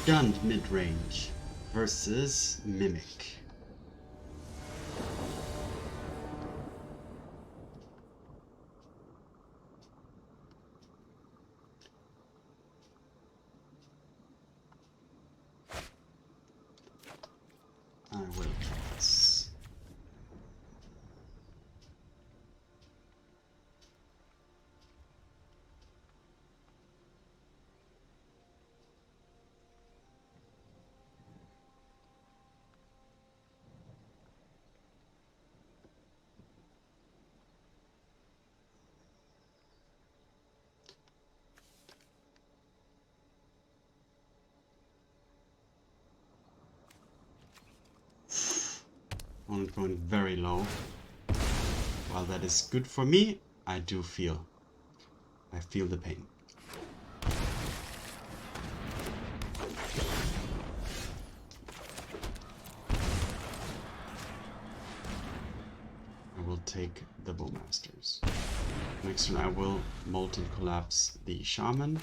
Gunned Midrange versus Mimic. I will pass. Only going very low. While that is good for me, I feel the pain. I will take the Bowmasters. Next turn I will Molten Collapse the Shaman.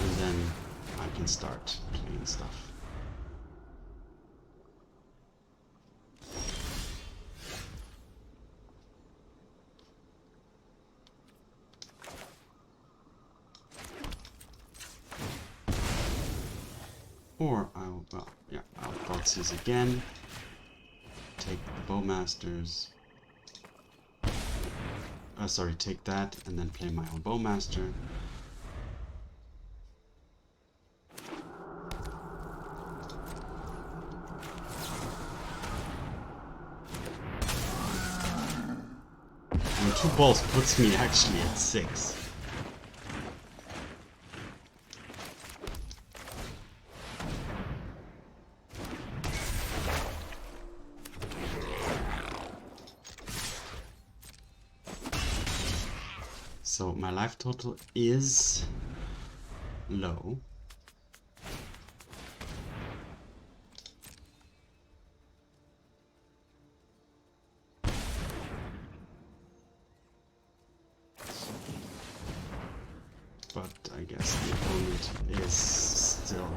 And then I can start playing stuff. Or I'll Thoughtseize again, take the Bowmasters, take that and then play my own Bowmaster. And 2 balls puts me actually at 6. So my life total is low. But I guess the opponent is still...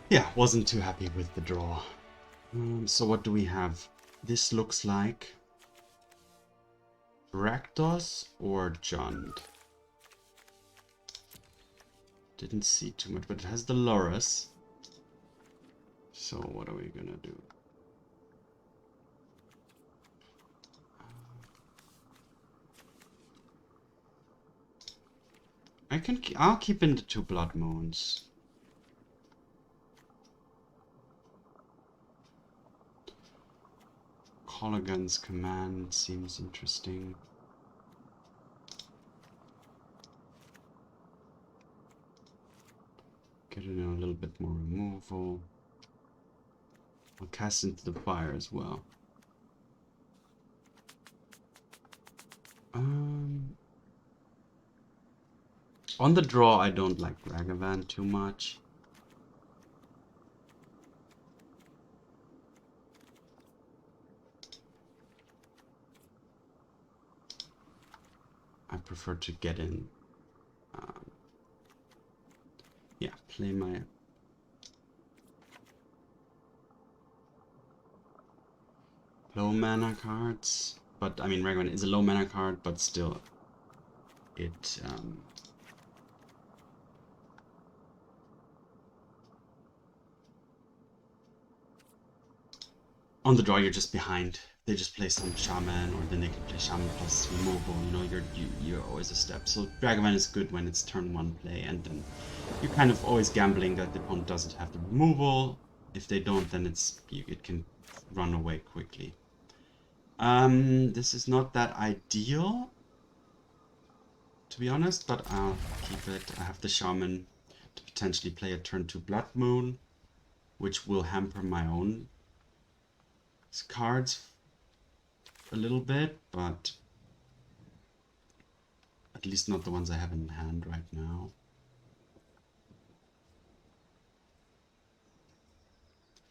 yeah, wasn't too happy with the draw. So what do we have? This looks like Rakdos or Jund. Didn't see too much, but it has the Loras. So what are we gonna do? I'll keep in the 2 Blood Moons. Colligan's command seems interesting. Getting a little bit more removal. I'll cast into the fire as well. On the draw, I don't like Ragavan too much. I prefer to get in. Yeah, play my low mana cards. But I mean, Ragavan is a low mana card, but still, it on the draw you're just behind. They just play some Shaman, or then they can play Shaman plus removal. You know, you're always a step. So Ragavan is good when it's turn 1 play, and then you're kind of always gambling that the opponent doesn't have the removal. If they don't, then it can run away quickly. This is not that ideal, to be honest, but I'll keep it. I have the Shaman to potentially play a turn 2 Blood Moon, which will hamper my own cards a little bit, but at least not the ones I have in hand right now.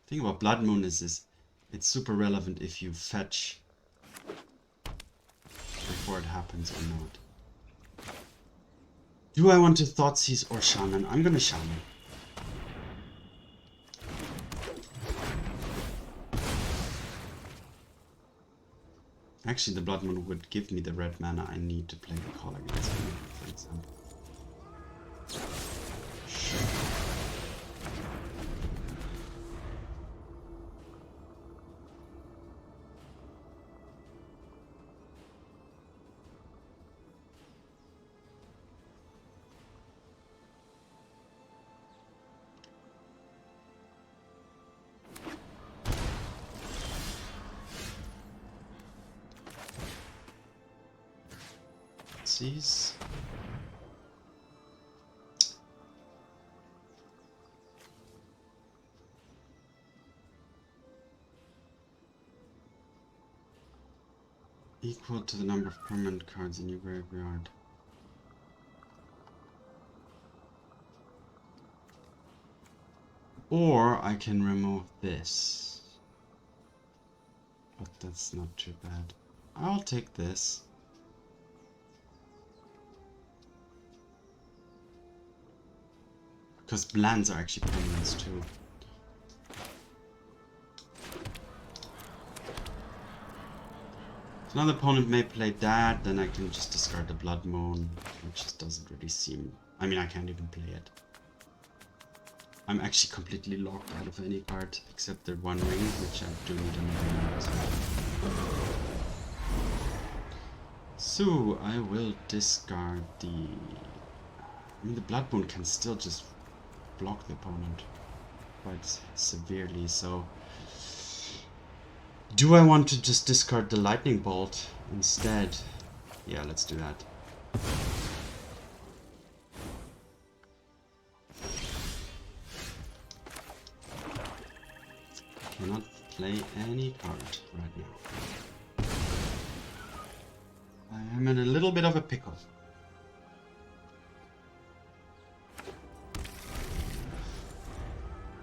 The thing about Blood Moon is It's super relevant if you fetch before it happens or not. Do I want to Thoughtseize or Shaman? I'm gonna Shaman. Actually, the Blood Moon would give me the red mana I need to play the call against me, for example. Sure. Thoughtseize. Equal to the number of permanent cards in your graveyard. Or I can remove this. But that's not too bad. I'll take this. Because lands are actually permanents too. So another opponent may play that, then I can just discard the Blood Moon, which just doesn't really seem... I mean, I can't even play it. I'm actually completely locked out of any card except the One Ring, which I do need another one. So I will discard the... I mean, the Blood Moon can still just block the opponent quite severely, so... Do I want to just discard the Lightning Bolt instead? Yeah, let's do that. Cannot play any card right now. I am in a little bit of a pickle.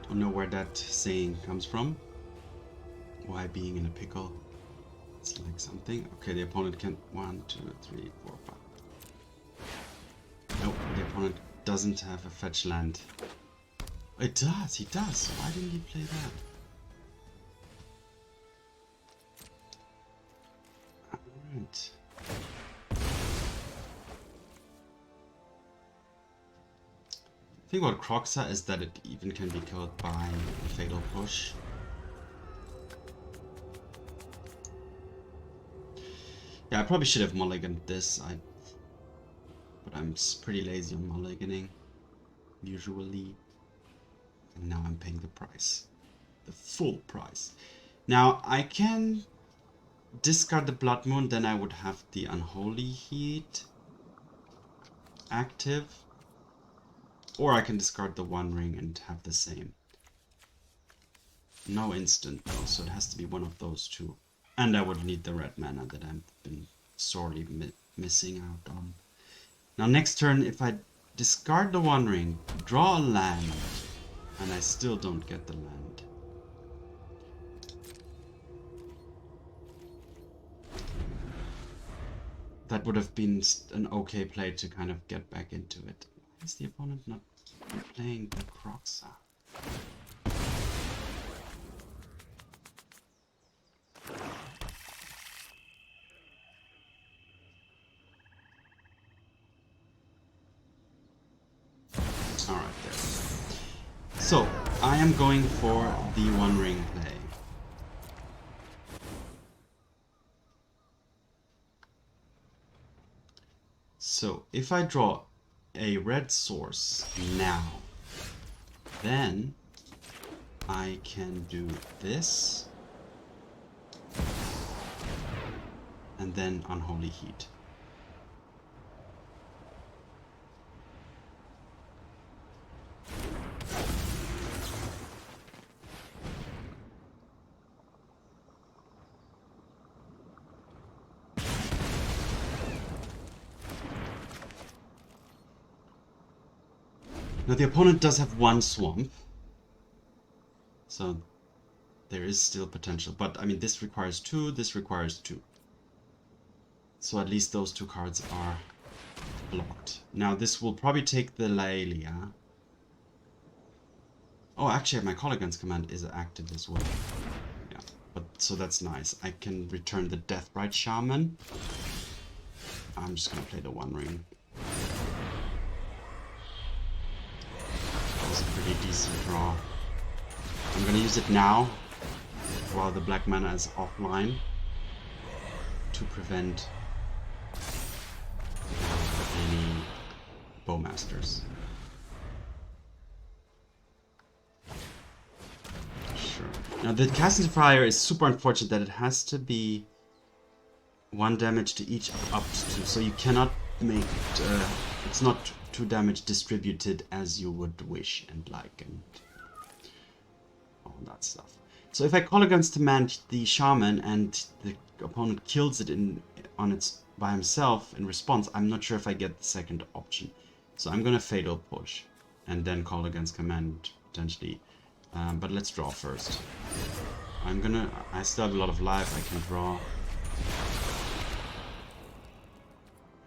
Don't know where that saying comes from. Why being in a pickle? It's like something. Okay, the opponent can 1, 2, 3, 4, 5. Nope, the opponent doesn't have a fetch land. It does, he does. Why didn't he play that? Alright. The thing about Kroxa is that it even can be killed by a Fatal Push. Yeah, I probably should have mulliganed this, but I'm pretty lazy on mulliganing, usually. And now I'm paying the price. The full price. Now, I can discard the Blood Moon, then I would have the Unholy Heat active. Or I can discard the One Ring and have the same. No instant though, so it has to be one of those two. And I would need the red mana that I've been sorely missing out on. Now next turn, if I discard the One Ring, draw a land, and I still don't get the land. That would have been an okay play to kind of get back into it. Why is the opponent not playing the Kroxa? Alright, there. So, I am going for the One Ring play. So, if I draw a red source now, then I can do this, and then Unholy Heat. Now the opponent does have one swamp, so there is still potential. But I mean, this requires 2, this requires 2. So at least those 2 cards are blocked. Now this will probably take the Laelia. Oh, actually my Call Against command is active as well. Yeah, but so that's nice. I can return the Deathrite Shaman. I'm just gonna play the One Ring. That was a pretty decent draw. I'm gonna use it now, while the black mana is offline, to prevent any Bowmasters. Sure. Now the Casting Fire is super unfortunate that it has to be 1 damage to each up to 2, so you cannot make it, it's not 2 damage distributed as you would wish and like and all that stuff. So if I Call Against command the Shaman and the opponent kills it on its by himself in response, I'm not sure if I get the second option. So I'm gonna Fatal Push and then Call Against command potentially. But let's draw first. I still have a lot of life, I can draw.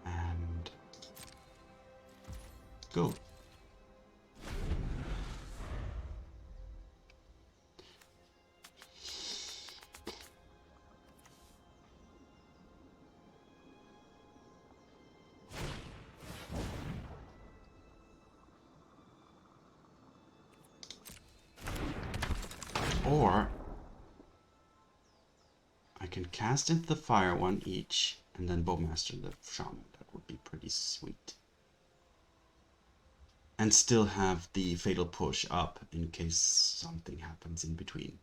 And go. Or I can cast into the fire 1 each and then Bowmaster the Shaman. That would be pretty sweet. And still have the Fatal Push up in case something happens in between.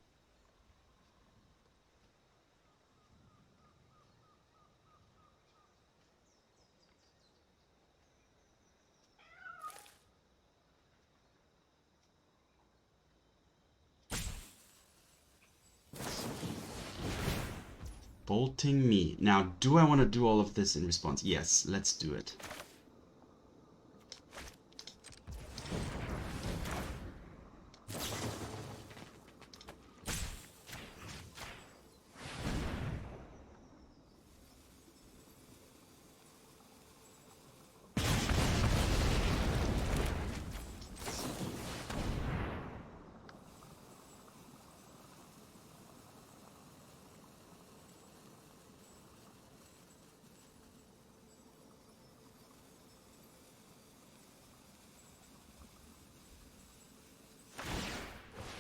Bolting me. Now, do I want to do all of this in response? Yes, let's do it.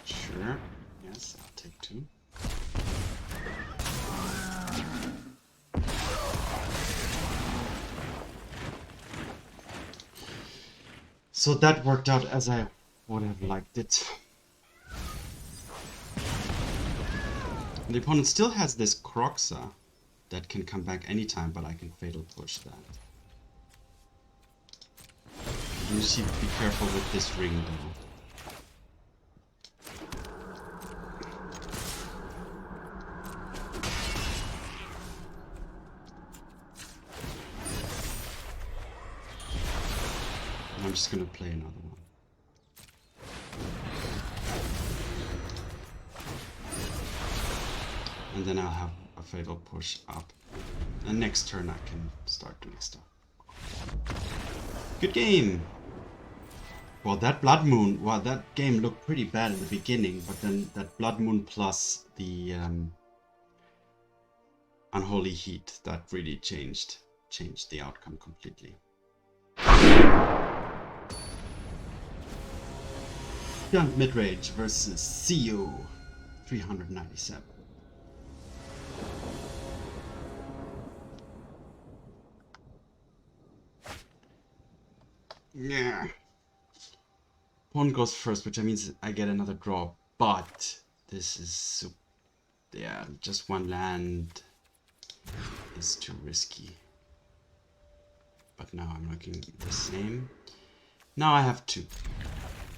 Sure. Yes, I'll take 2. So that worked out as I would have liked it. The opponent still has this Kroxa that can come back anytime, but I can Fatal Push that. You need to be careful with this ring though. I'm just gonna play another one. And then I'll have a Fatal Push up. And next turn I can start doing stuff. Good game! Well, that Blood Moon, well, that game looked pretty bad in the beginning, but then that Blood Moon plus the Unholy Heat, that really changed the outcome completely. Young Midrange versus CO 397. Yeah. Opponent goes first, which means I get another draw, but this is yeah, just 1 land is too risky. But now I'm looking the same. Now I have 2.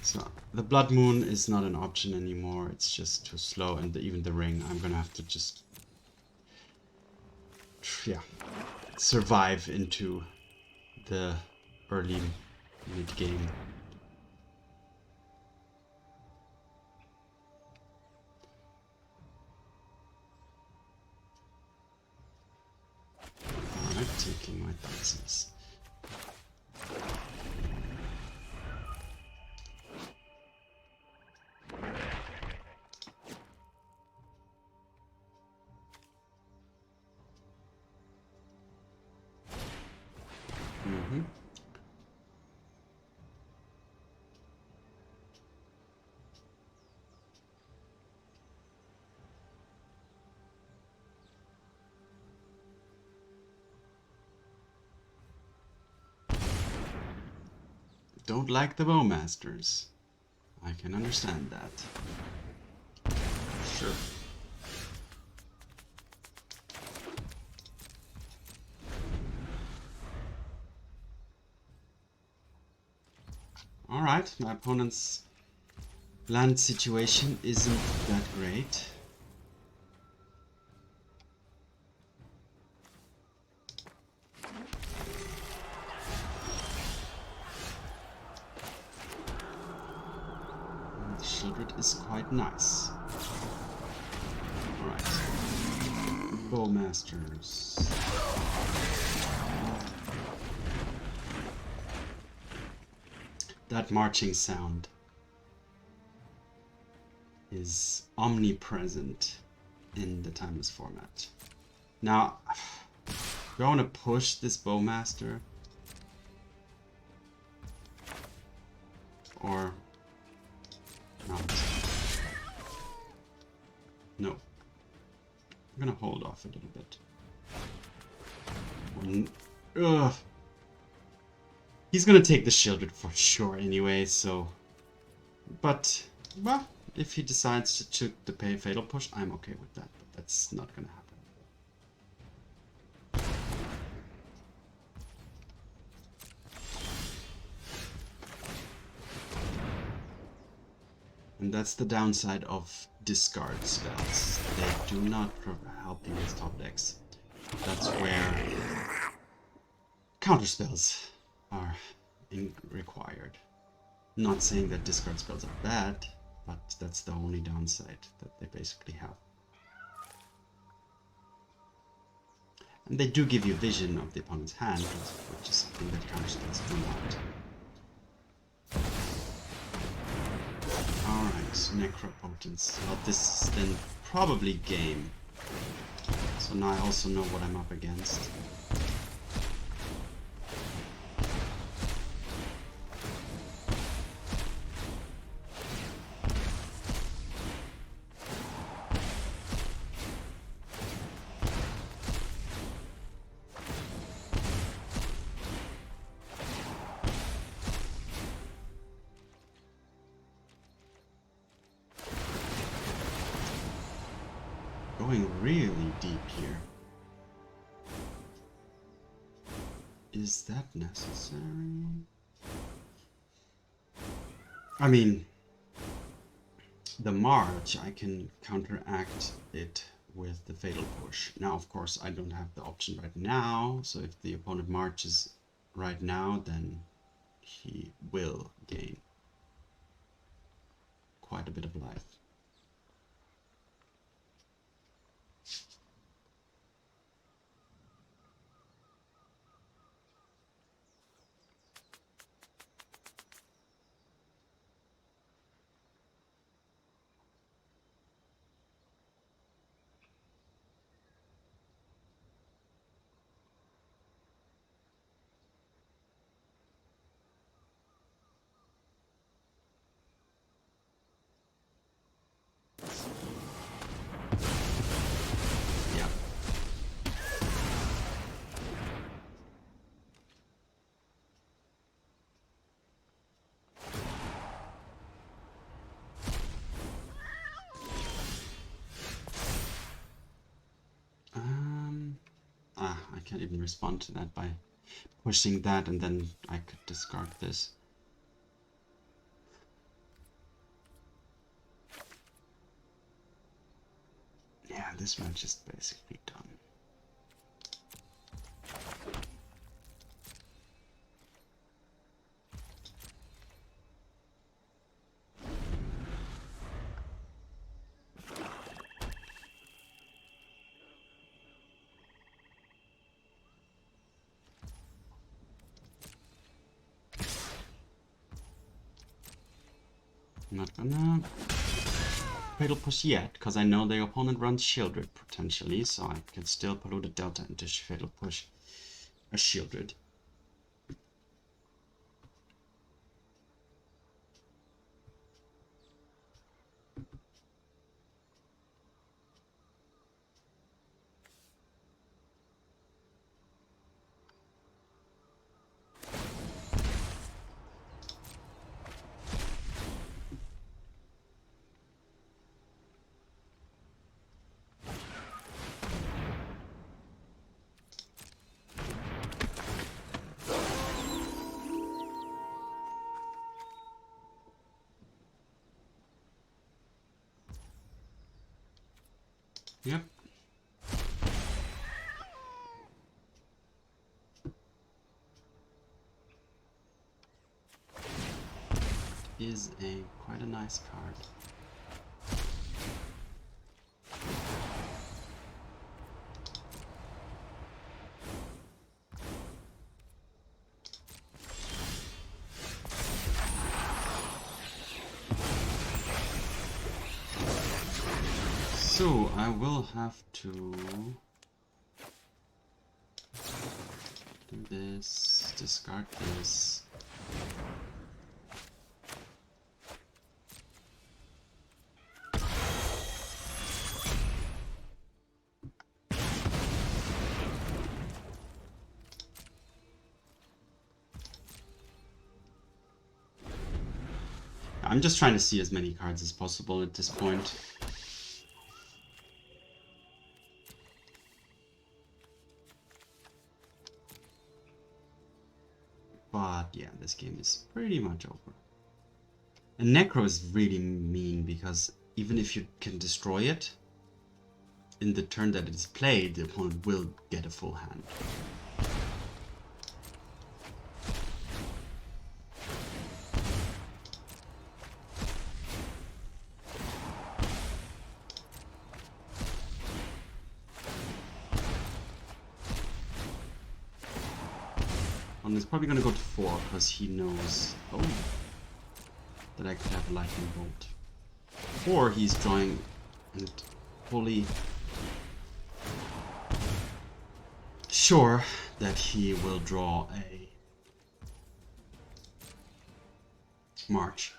So the Blood Moon is not an option anymore, it's just too slow, and even the ring, I'm gonna have to just, yeah, survive into the early mid-game. taking my Thoughtseize. Don't like the Bowmasters. I can understand that. Sure. Alright, my opponent's land situation isn't that great. Sheoldred is quite nice. Alright. Bowmasters. That marching sound is omnipresent in the Timeless format. Now, do I want to push this Bowmaster? Or not? No. I'm gonna hold off a little bit. Ugh. He's gonna take the Sheoldred for sure anyway, so... But, well, if he decides to took the Fatal Push, I'm okay with that, but that's not gonna happen. And that's the downside of discard spells. They do not help you with top decks. That's where counter spells are required. Not saying that discard spells are bad, but that's the only downside that they basically have. And they do give you vision of the opponent's hand, which is something that counter spells do not. Alright, Necropotence. Well, this is then probably game. So now I also know what I'm up against. Going really deep here. Is that necessary? I mean, the March, I can counteract it with the Fatal Push. Now, of course, I don't have the option right now, so if the opponent marches right now, then he will gain quite a bit of life. I can't even respond to that by pushing that, and then I could discard this. Yeah, this match is basically done. I'm not gonna Fatal Push yet, because I know the opponent runs Sheoldred potentially, so I can still Polluted Delta into Fatal Push a Sheoldred. Yep. Is quite a nice card. So I will have to do this, discard this. I'm just trying to see as many cards as possible at this point. But yeah, this game is pretty much over. And Necro is really mean because even if you can destroy it, in the turn that it is played, the opponent will get a full hand. And it's probably going to go to 4 because he knows that I could have a lightning bolt. Or he's drawing and fully sure that he will draw a March.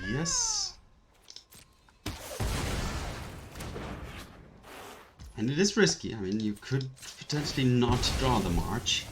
Yes. And it is risky. I mean, you could potentially not draw the March.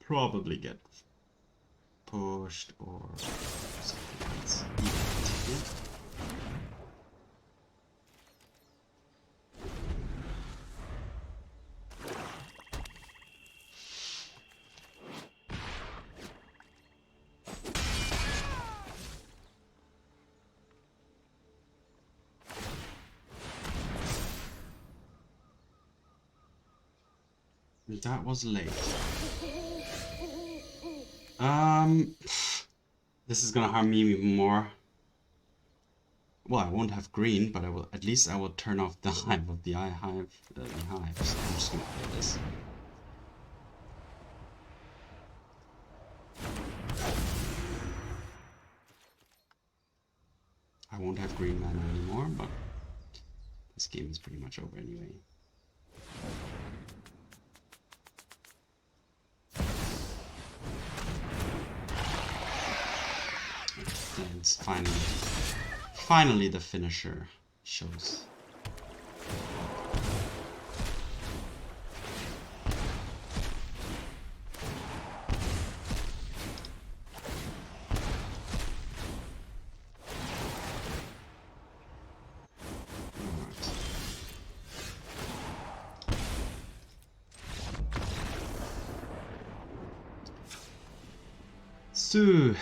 Probably get pushed or something else. That was late. This is gonna harm me even more. Well, I won't have green, but I will. At least I will turn off the hive of the hive. So I'm just gonna play this. I won't have green mana anymore, but this game is pretty much over anyway. And it's finally the finisher shows. So,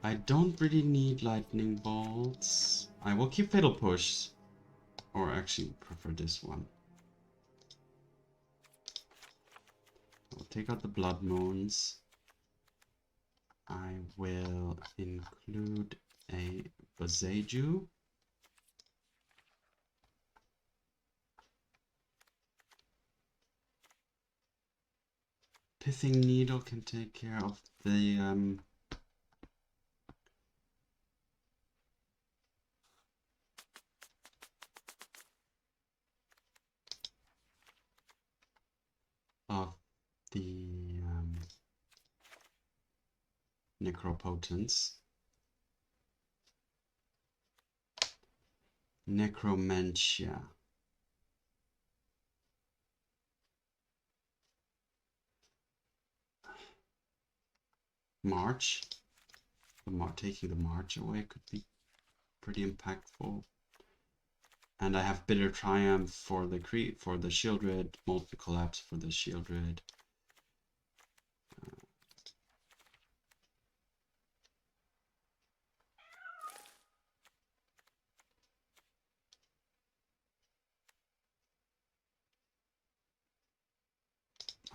I don't really need lightning bolts. I will keep Fatal Push, or actually prefer this one. I'll take out the Blood Moons. I will include a Boseiju. Pithing Needle can take care of the Necropotence. Necromantia. March. Taking the March away could be pretty impactful. And I have Bitter Triumph for the Sheoldred, Molten Collapse for the Sheoldred.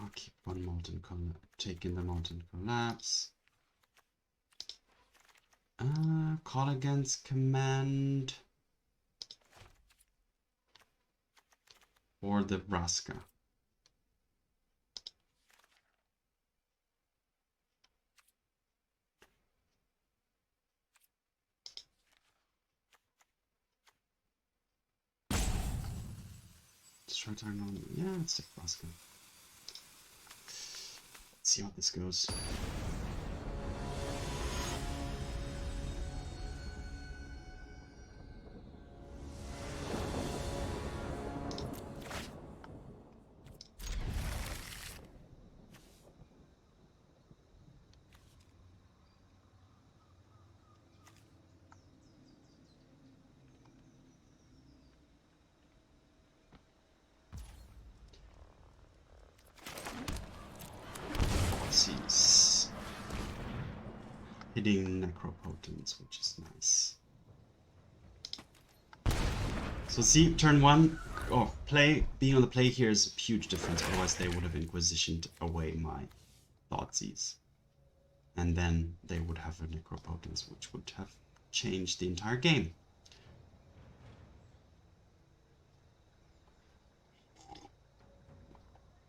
I'll keep one Molten Collapse, taking the Molten Collapse. Call against command. Or the Vraska. Let's try turn on. Yeah, let's take Vraska. Let's see how this goes. Hitting Necropotence, which is nice. So see, turn one, being on the play here is a huge difference, otherwise they would have Inquisitioned away my Thoughtseize. And then they would have a Necropotence, which would have changed the entire game.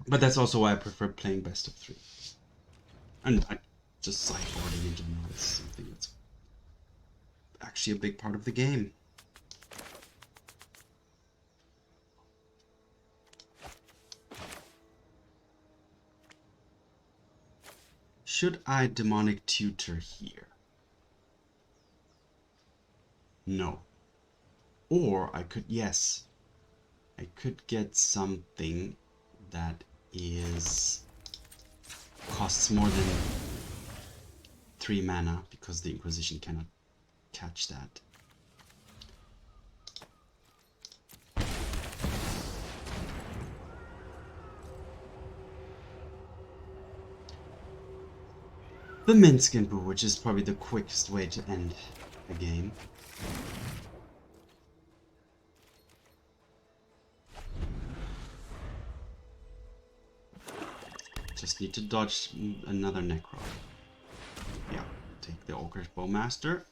But that's also why I prefer playing best of 3. And just sideboarding in general is something that's actually a big part of the game. Should I Demonic Tutor here? No. Or I could, yes. I could get something that costs more than 3 mana, because the Inquisition cannot catch that. The Minsc, which is probably the quickest way to end a game. Just need to dodge another Necro. Yeah, take the Orcish Bowmaster.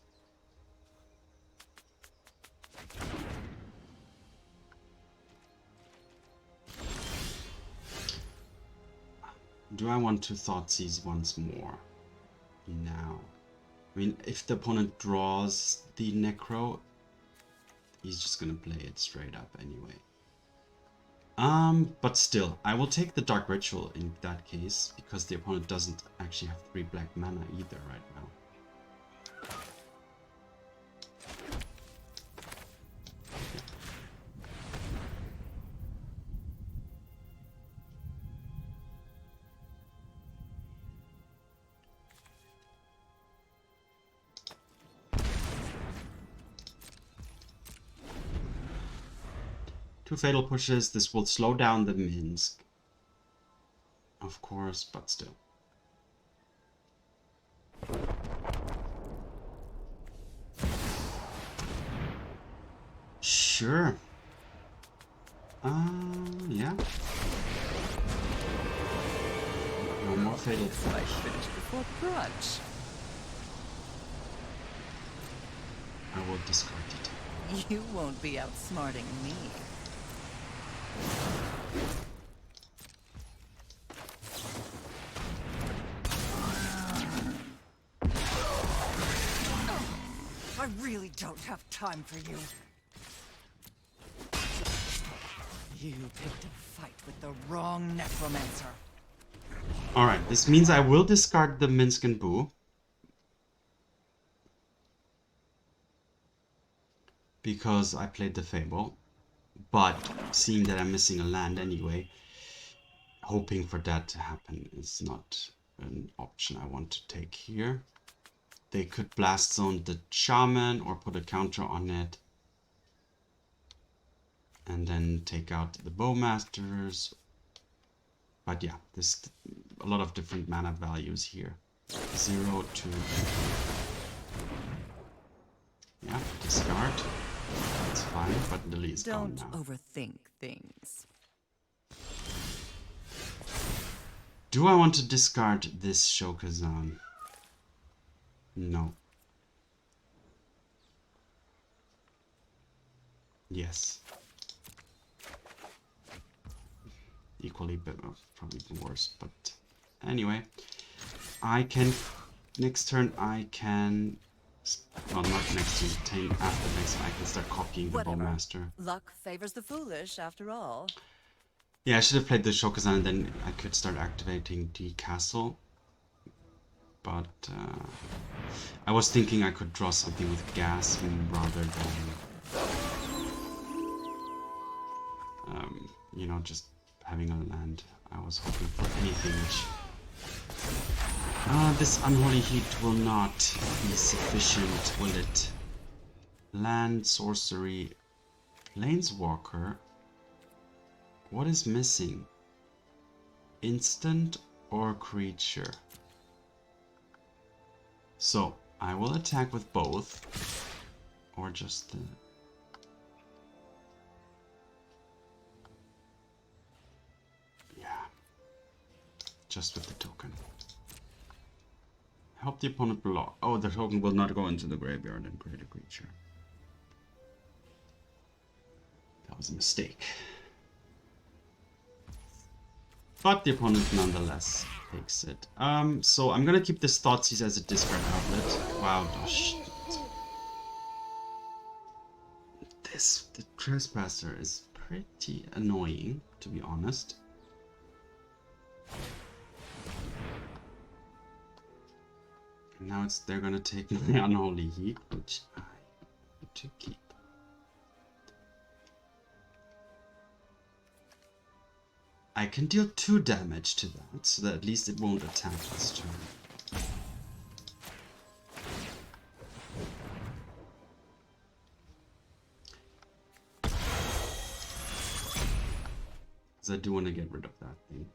Do I want to Thoughtseize once more? Now. I mean, if the opponent draws the Necro, he's just gonna play it straight up anyway. But still, I will take the Dark Ritual in that case, because the opponent doesn't actually have 3 black mana either right now. Two Fatal Pushes, this will slow down the Minsc. Of course, but still. Sure. Yeah. No more Fatal Push. I finished before brunch. I will discard it. You won't be outsmarting me. I really don't have time for you. You picked a fight with the wrong necromancer. Alright, this means I will discard the Minsc and Boo. Because I played the Fable. But seeing that I'm missing a land anyway, hoping for that to happen is not an option I want to take here. They could blast zone the Shaman or put a counter on it. And then take out the Bowmasters. But yeah, there's a lot of different mana values here. 0 to... Yeah, discard. That's fine, but Lily is gone now. Don't overthink things. Do I want to discard this Sokenzan? No. Yes. Equally better, probably even worse, but anyway. I can... Next turn I can... Well, not next turn, after next turn I can start copying the Bowmaster. Luck favors the foolish, after all. Yeah, I should have played the Sokenzan and then I could start activating the castle. But I was thinking I could draw something with gas rather than, you know, just having a land. I was hoping for anything which... this Unholy Heat will not be sufficient, will it? Land, sorcery, Planeswalker. What is missing? Instant or creature? So, I will attack with both. Or just the... Yeah. Just with the token. Help the opponent block. Oh, the token will not go into the graveyard and create a creature. That was a mistake. But the opponent nonetheless takes it. So I'm gonna keep this Thoughtseize as a discard outlet. Wow, gosh. The Trespasser is pretty annoying, to be honest. And now they're gonna take my Unholy Heat, which I need to keep. I can deal 2 damage to that, so that at least it won't attack this turn. Because I do want to get rid of that thing.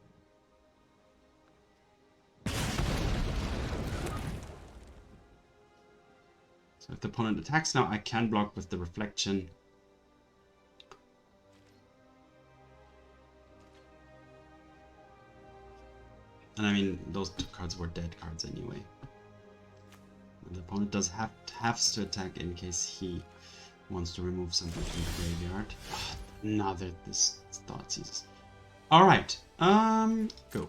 So if the opponent attacks now, I can block with the Reflection. And I mean, those 2 cards were dead cards anyway. And the opponent does have to attack in case he wants to remove something from the graveyard. Another this Thoughtseize. Alright, go.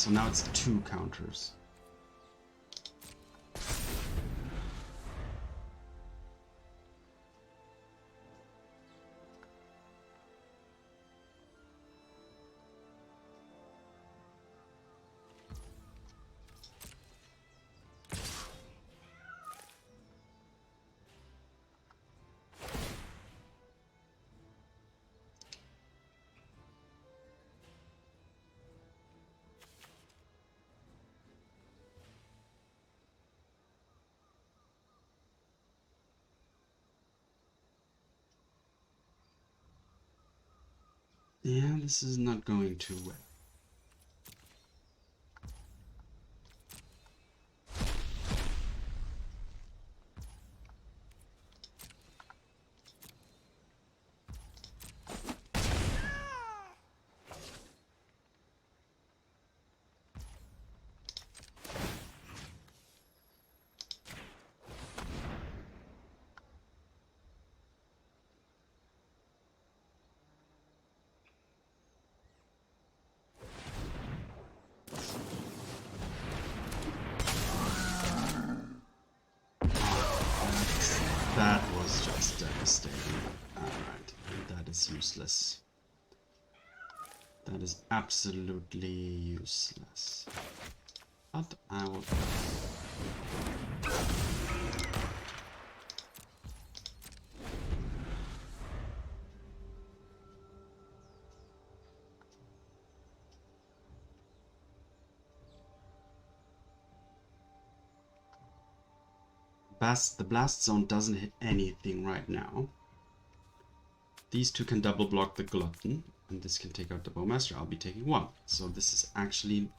So now it's 2 counters. Yeah, this is not going too well. That was just devastating. Alright, that is useless. That is absolutely useless. But I will... The blast zone doesn't hit anything right now. These 2 can double block the glutton, and this can take out the bowmaster. I'll be taking 1. So this is actually...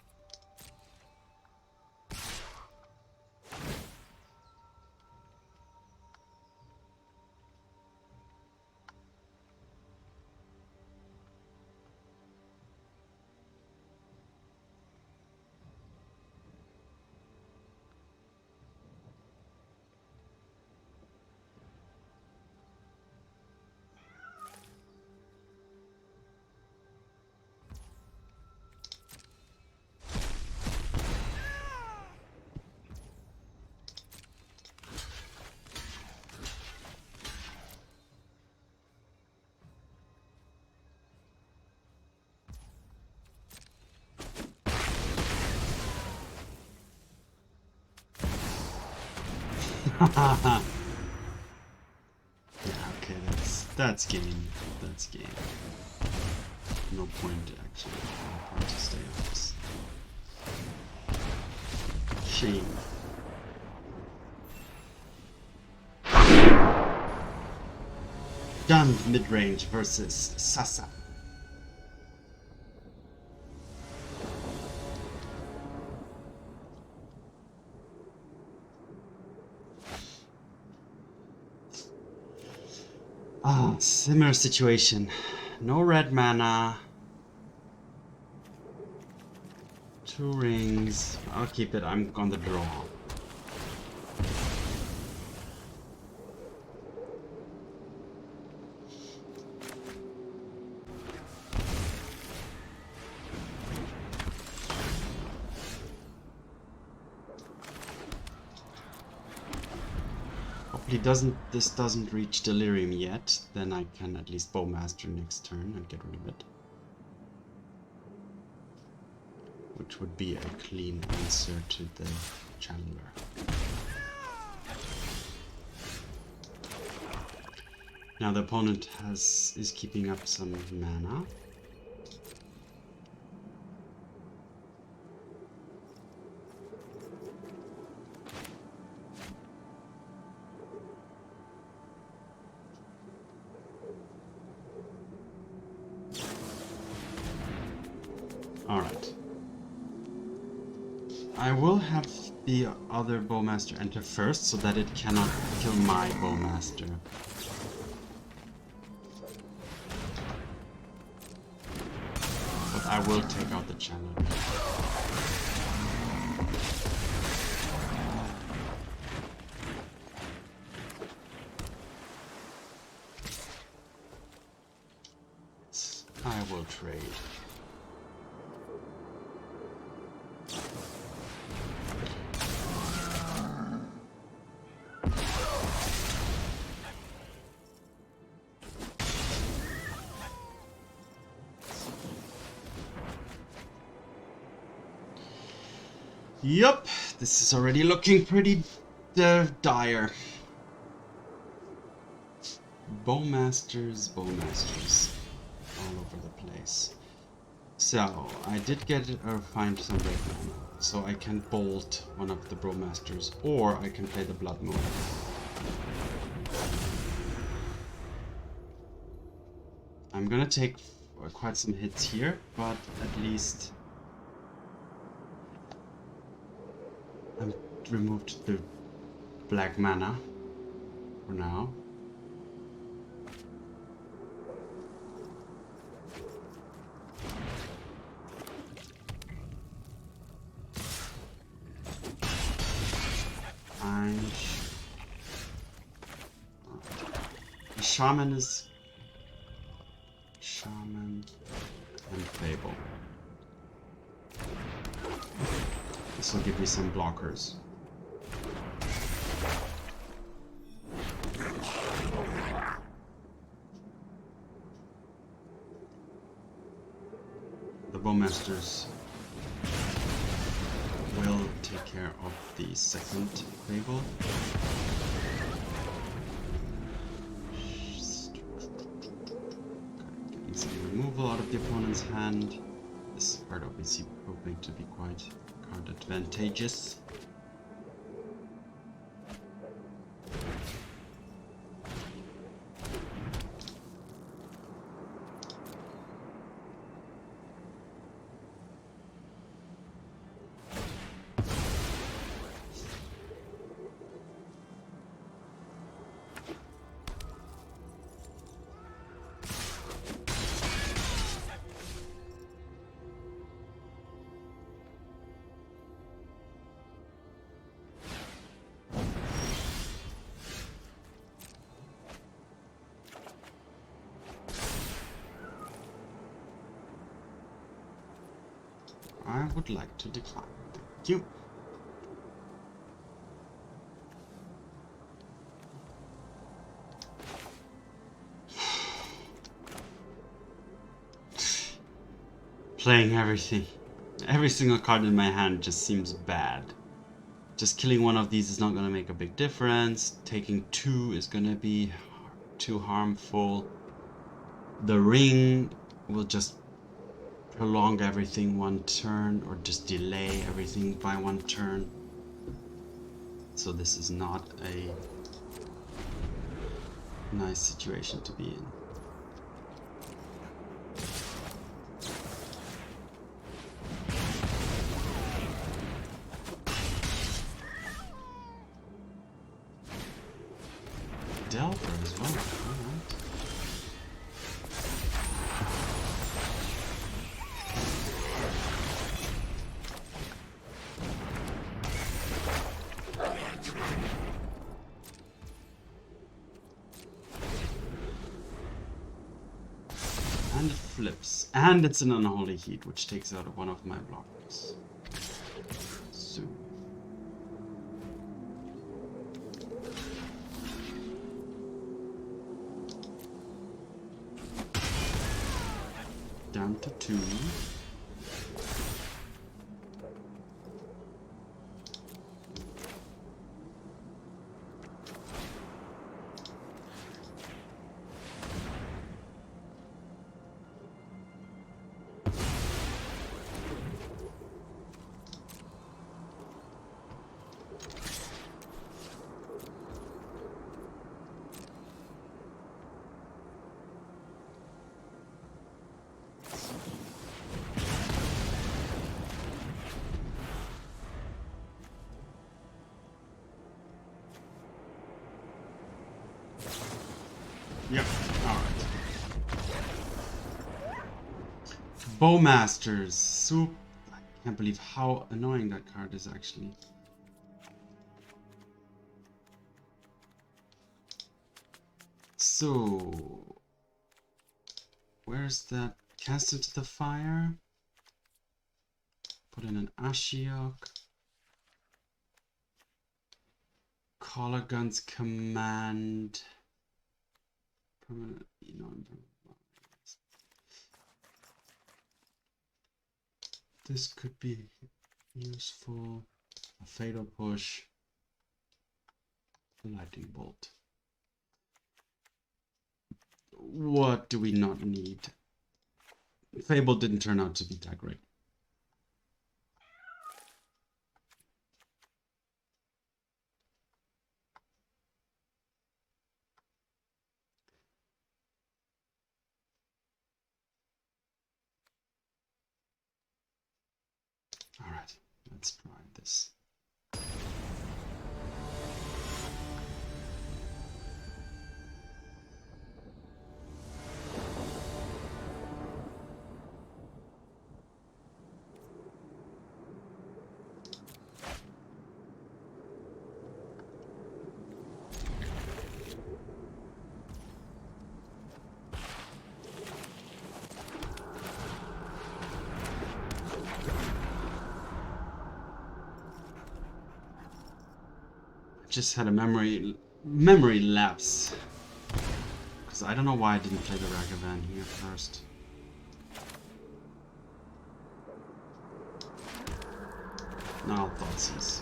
Yeah, okay, that's game. That's game. No point actually. No point to stay on this. Shame. Done. Midrange versus Sasa. Similar situation. No red mana. 2 rings. I'll keep it. I'm on the draw. This doesn't reach delirium yet, then I can at least bowmaster next turn and get rid of it. Which would be a clean answer to the challenger. Now the opponent is keeping up some mana. Alright. I will have the other bowmaster enter first so that it cannot kill my bowmaster. But I will take out the challenger. I will trade. Yup, this is already looking pretty dire. Bowmasters, all over the place. So, I did get or find some red mana, so I can bolt one of the Bowmasters, or I can play the Blood Moon. I'm gonna take quite some hits here, but at least I've removed the black mana for now. The Shaman is Shaman and Fable. This will give me some blockers. The Bowmasters will take care of the second Fable. Getting some removal out of the opponent's hand. This card obviously proving to be quite card advantageous. I would like to decline. Thank you. Playing everything. Every single card in my hand just seems bad. Just killing one of these is not going to make a big difference. Taking two is going to be too harmful. The ring will just prolong everything one turn, or just delay everything by one turn. So this is not a nice situation to be in. Delta as well. Alright. And it flips. And it's an Unholy Heat, which takes out one of my blockers. So. Down to 2. Yep, alright. Bowmasters. I can't believe how annoying that card is actually. So, where's that? Cast into the fire. Put in an Ashiok. Collar Gun's Command. Permanent, this could be useful. A Fatal Push. A Lightning Bolt. What do we not need? Fable didn't turn out to be that great. All right, let's try this. Just had a memory lapse, because I don't know why I didn't play the Ragavan here first. Now I'll Thoughtseize.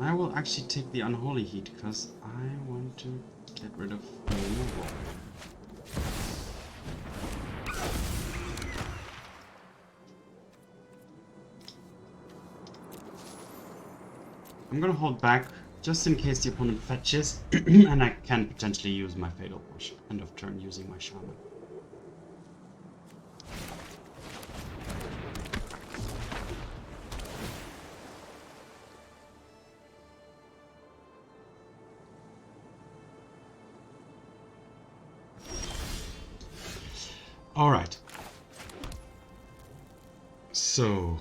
I will actually take the Unholy Heat because I want to get rid of the removal. I'm gonna hold back just in case the opponent fetches and I can potentially use my Fatal Push. End of turn using my Shaman. Alright. So,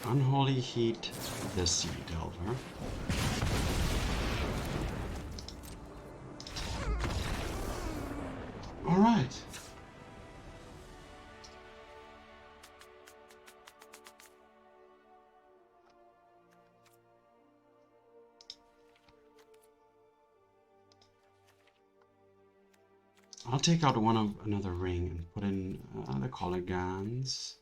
Unholy Heat the Sea Delver. Alright. I'll take out another ring and put in the Colligans.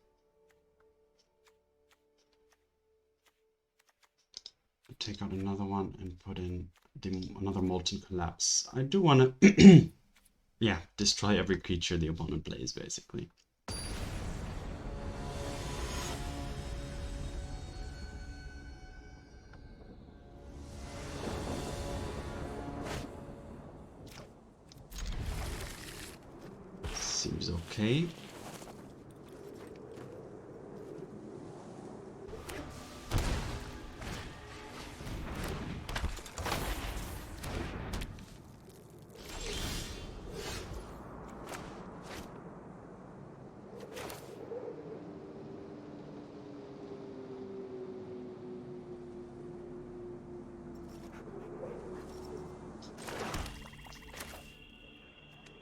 Take out another one and put in another Molten Collapse. I do want to, yeah, destroy every creature the opponent plays, basically. Seems okay.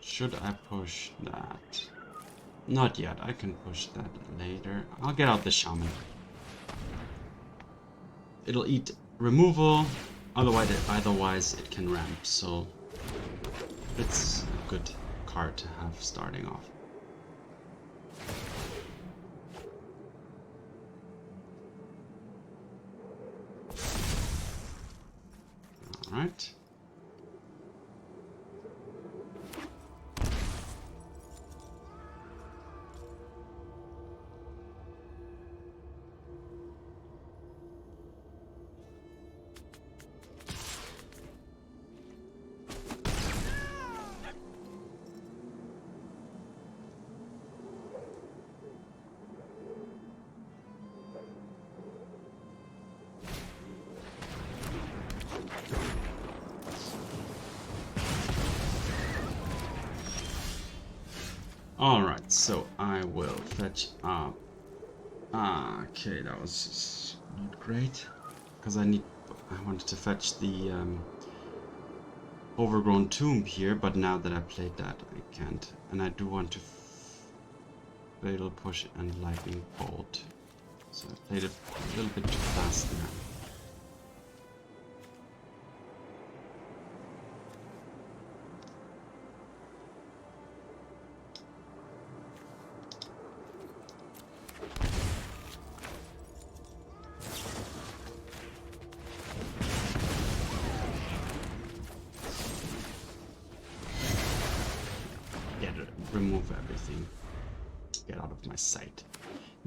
Should I push that? Not yet, I can push that later. I'll get out the Shaman. It'll eat removal, otherwise it can ramp, so it's a good card to have starting off. Alright. Alright, so I will fetch up. Okay, that was not great. Because I wanted to fetch the Overgrown Tomb here, but now that I played that, I can't. And I do want to Fatal Push and Lightning Bolt. So I played it a little bit too fast there. Remove everything. Get out of my sight.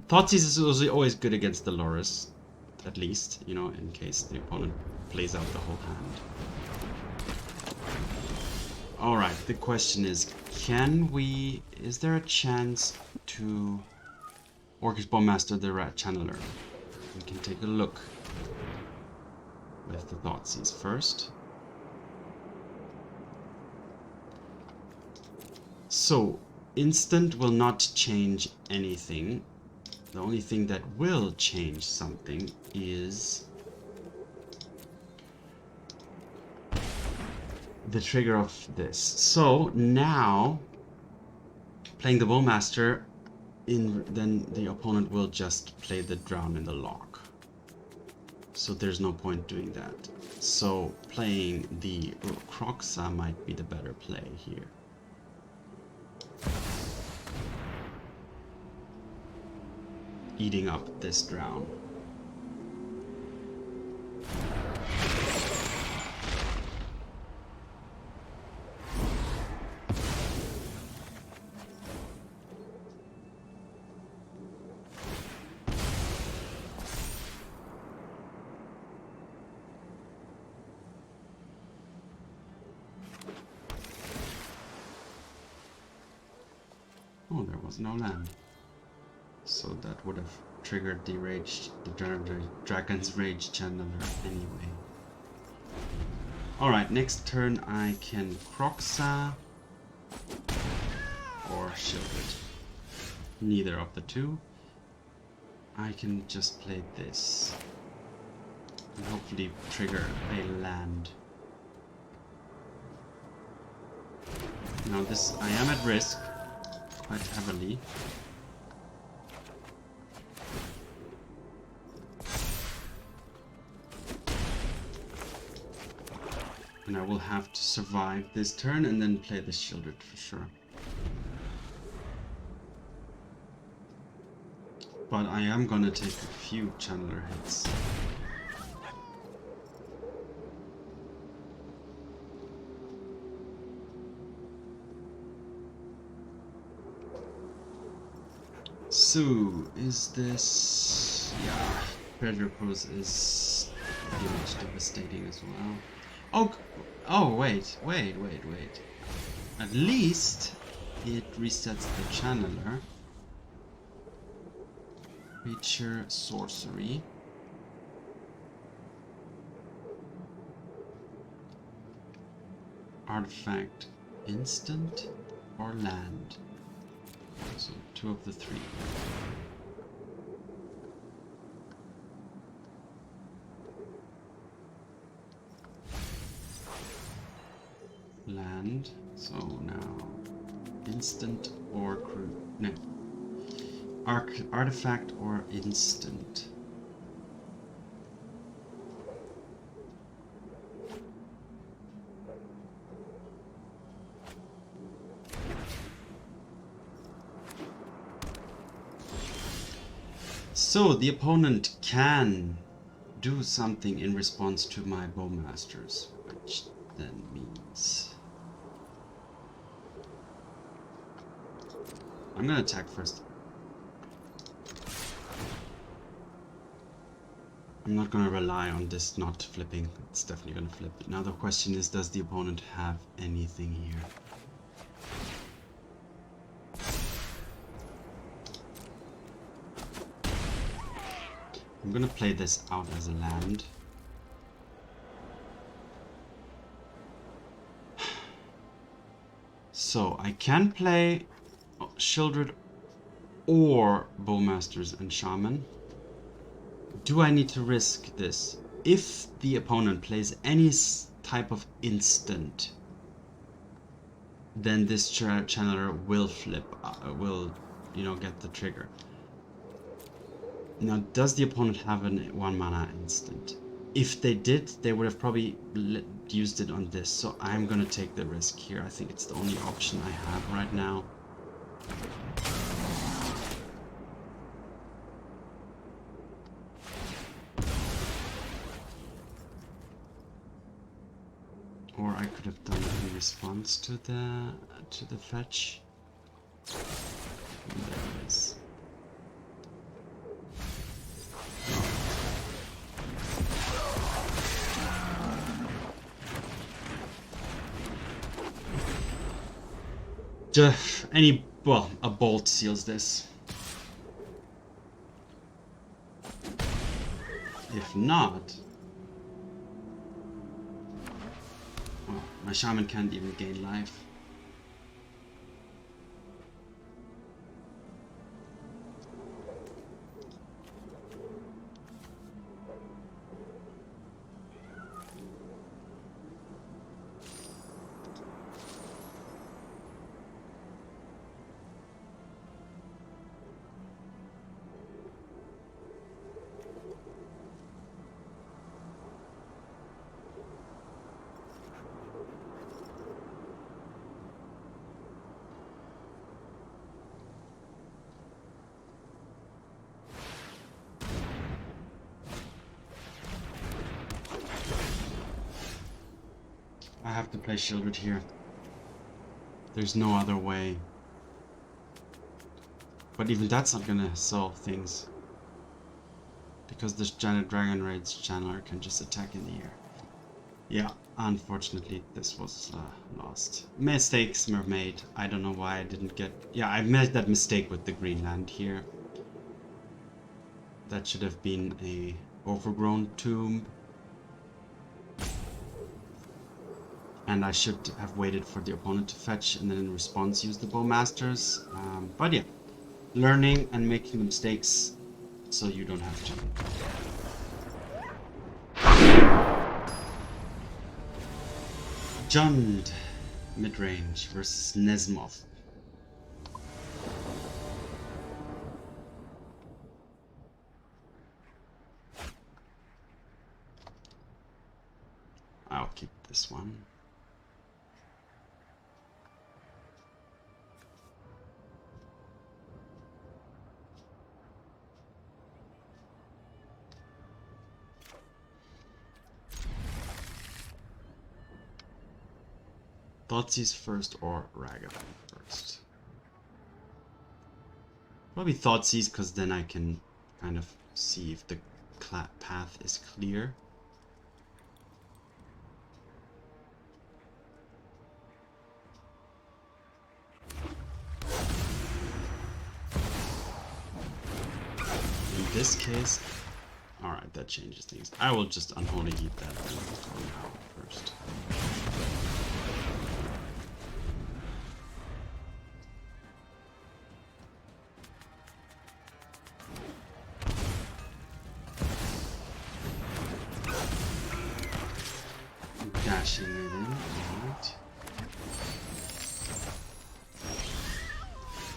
Thoughtseize is always good against the Loris, at least, you know, in case the opponent plays out the whole hand. Alright, the question is, is there a chance to Orcish Bowmaster the Rat Channeler? We can take a look with the Thoughtseize first. So, instant will not change anything. The only thing that will change something is the trigger of this. So now, playing the Bowmaster, then the opponent will just play the Drown in the Lock. So there's no point doing that. So playing the Kroxa might be the better play here. Eating up this Drown. Oh, there was no land. So that would have triggered the Dragon's Rage Channeler anyway. Alright, next turn I can Kroxa or Sheoldred. Neither of the two. I can just play this. And hopefully trigger a land. Now this, I am at risk. Quite heavily. And I will have to survive this turn and then play the Sheoldred for sure. But I am gonna take a few Channeler hits. So, is this... yeah, Predator Pose is pretty much devastating as well. Oh, wait. At least it resets the Channeler. Creature Sorcery. Artifact instant or land. So 2 of the 3. Land. So now instant or no. Artifact or instant. So the opponent can do something in response to my Bowmasters, which then means I'm gonna attack first. I'm not gonna rely on this not flipping. It's definitely gonna flip. Now the question is, does the opponent have anything here? I'm gonna play this out as a land. So I can play Sheoldred or Bowmasters and Shaman. Do I need to risk this? If the opponent plays any type of instant, then this channeler will flip, will, you know, get the trigger. Now, does the opponent have an 1 mana instant? If they did, they would have probably used it on this, so I'm gonna take the risk here. I think it's the only option I have right now. Or I could have done it in response to the fetch. And there it is. Well, a bolt seals this. If not, well, my shaman can't even gain life. I have to play Sheoldred here. There's no other way. But even that's not gonna solve things. Because this Janet Dragon Raid's channeler can just attack in the air. Yeah, unfortunately this was lost. Mistakes were made. I don't know why I didn't get... Yeah, I made that mistake with the green land here. That should have been a Overgrown Tomb. And I should have waited for the opponent to fetch and then in response use the Bowmasters. But yeah, learning and making mistakes so you don't have to. Jund, midrange versus Nesmoth. I'll keep this one. Thoughtseize first or Ragavan first? Probably Thoughtseize, because then I can kind of see if the path is clear. In this case, alright, that changes things. I will just Unholy Heat that for now first. Dashing it in, alright.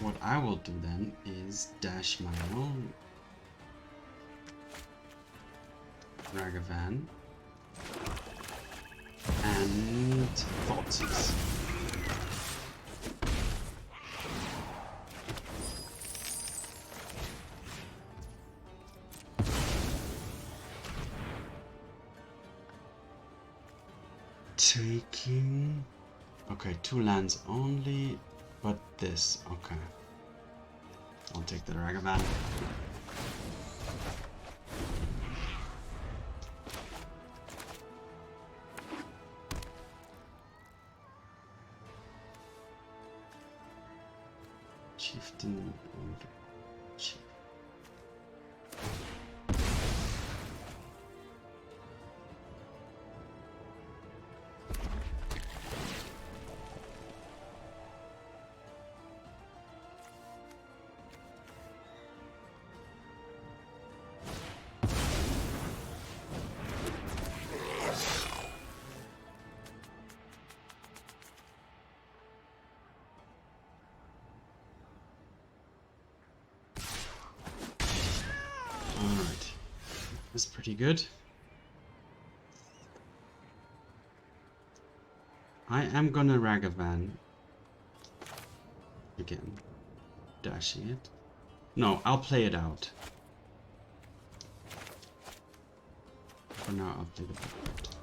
What I will do then is dash my own Ragavan and Thoughtseize. Taking... Okay, 2 lands only, but this, okay. I'll take the Ragavan. Chieftain and Chief. is pretty good. I am gonna Ragavan again. Dashing it. No, I'll play it out. For now, I'll play the Blood Crypt.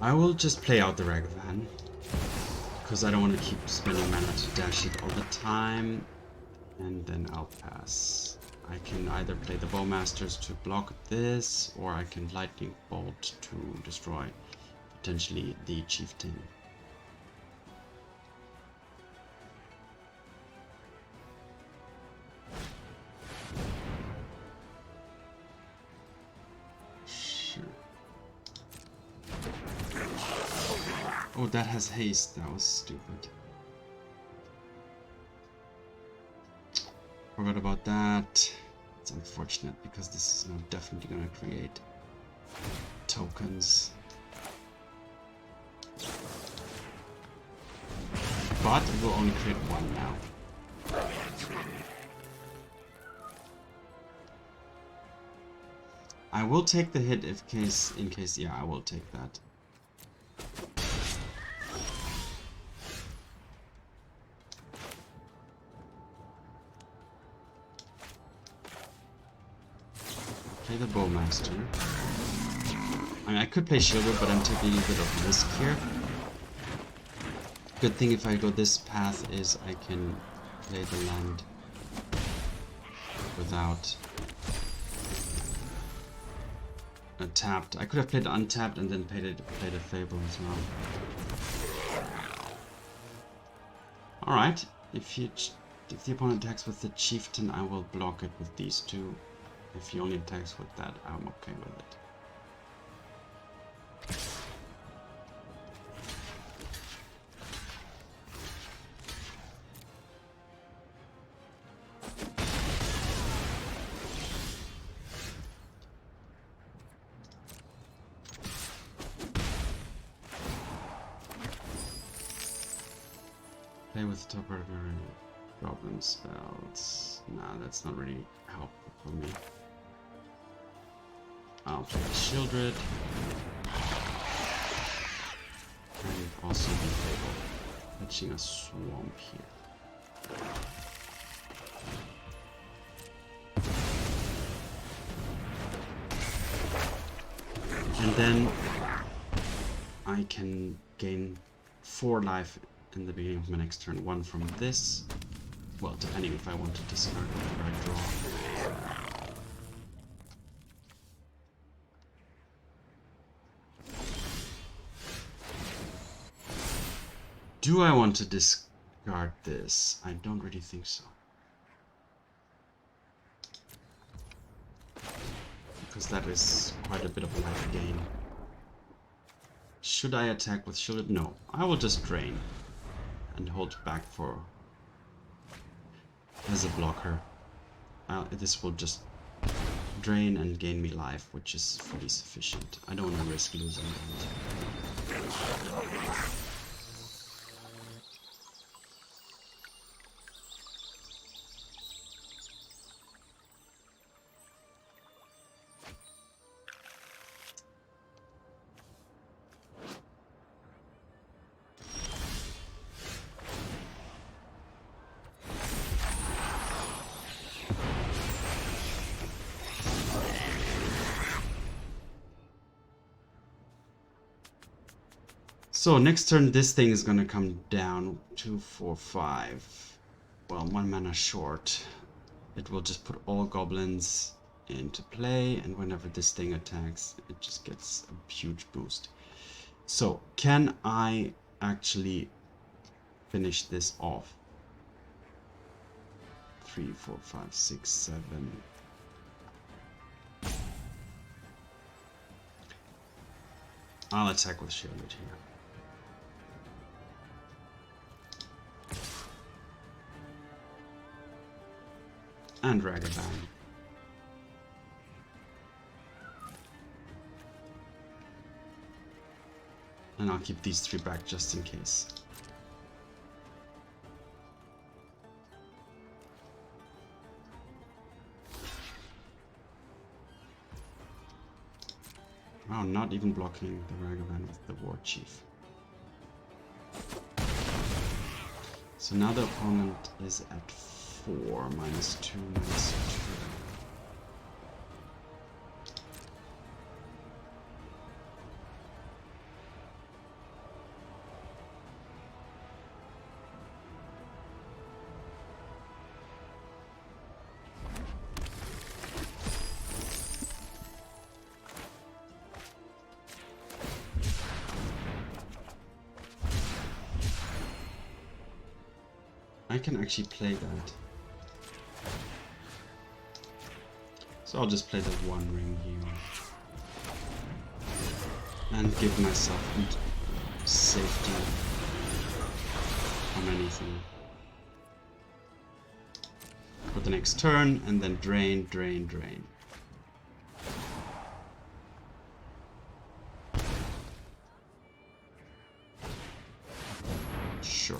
I will just play out the Ragavan, because I don't want to keep spending mana to dash it all the time, and then I'll pass. I can either play the Bowmasters to block this, or I can Lightning Bolt to destroy potentially the Chieftain. Oh, that has haste. That was stupid. Forgot about that. It's unfortunate because this is now definitely going to create tokens. But it will only create one now. I will take the hit in case, yeah, I will take that. Play the Bowmaster. I mean, I could play Sheoldred, but I'm taking a bit of risk here. Good thing if I go this path is I can play the land without tapped. I could have played untapped and then played a Fable as well. Alright, if the opponent attacks with the Chieftain, I will block it with these two. If he only attacks with that, I'm okay with it. Play with top order goblin spells. Nah, that's not really helpful for me. I'll play the Sheoldred. And also the Fable. Fetching a swamp here. And then I can gain 4 life in the beginning of my next turn. 1 from this. Well, depending if I want to discard whatever I draw. Do I want to discard this? I don't really think so. Because that is quite a bit of life gain. Should I attack with Sheoldred? No. I will just drain and hold back for as a blocker. This will just drain and gain me life, which is fully sufficient. I don't want to risk losing that. So next turn this thing is gonna come down 2, 4, 5. Well, 1 mana short. It will just put all goblins into play, and whenever this thing attacks, it just gets a huge boost. So can I actually finish this off? 3, 4, 5, 6, 7. I'll attack with Sheoldred here. And Ragavan. And I'll keep these 3 back just in case. Oh, not even blocking the Ragavan with the War Chief. So now the opponent is at 4, -2, -2. I can actually play that. So I'll just play the 1 ring here. And give myself safety from anything. For the next turn, and then drain, drain, drain. Sure.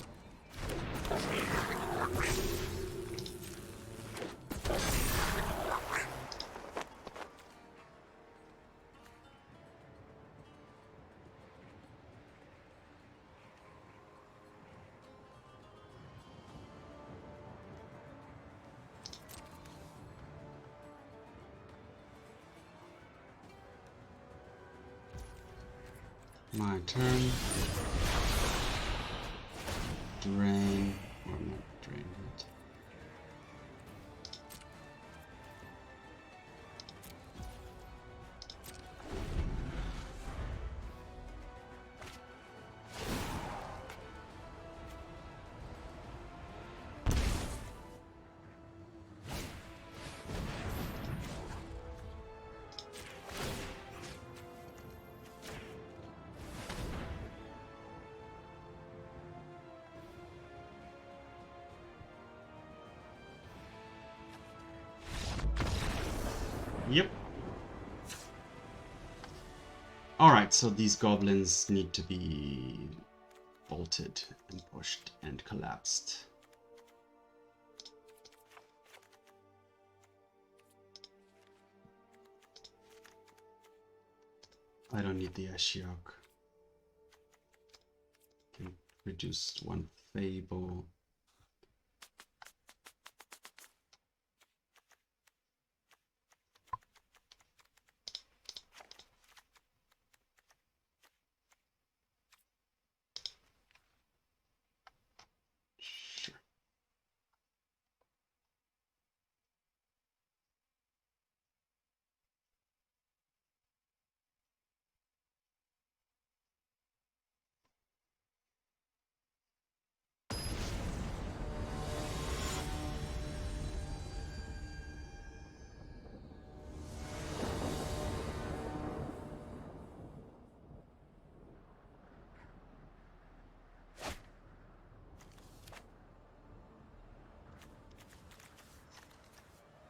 My turn. Drain, or not drain it. Yep. Alright, so these goblins need to be bolted and pushed and collapsed. I don't need the Ashiok. Can reduce 1 Fable.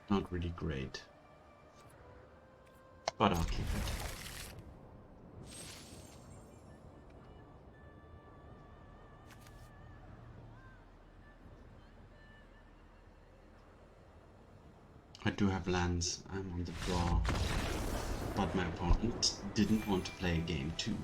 Not really great, but I'll keep it. I do have lands, I'm on the draw, but my opponent didn't want to play game 2.